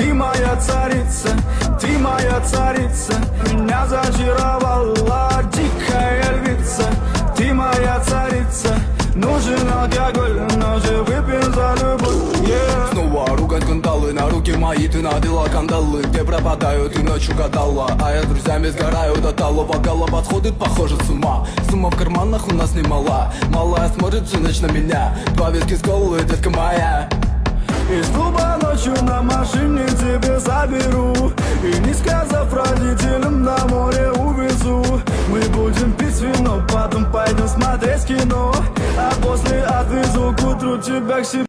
Ты моя царица, ты моя царица. Меня зачаровала дикая львица. Ты моя царица. Нужен алкоголь, но же выпьем за любовь, yeah. Снова ругать кандалы, на руки мои ты надела кандалы. Где пропадаю, ты ночью гадала, а я с друзьями сгораю до талого. Голова сходит, похоже, с ума. Сумма в карманах у нас немала. Малая смотрит всю ночь на меня. Два виски с колой, детка моя. Из клуба ночью на машине тебе заберу. И не сказав родителям, на море увезу. Мы будем пить вино, потом пойдем смотреть кино. А после отвезу к утру тебя к себе.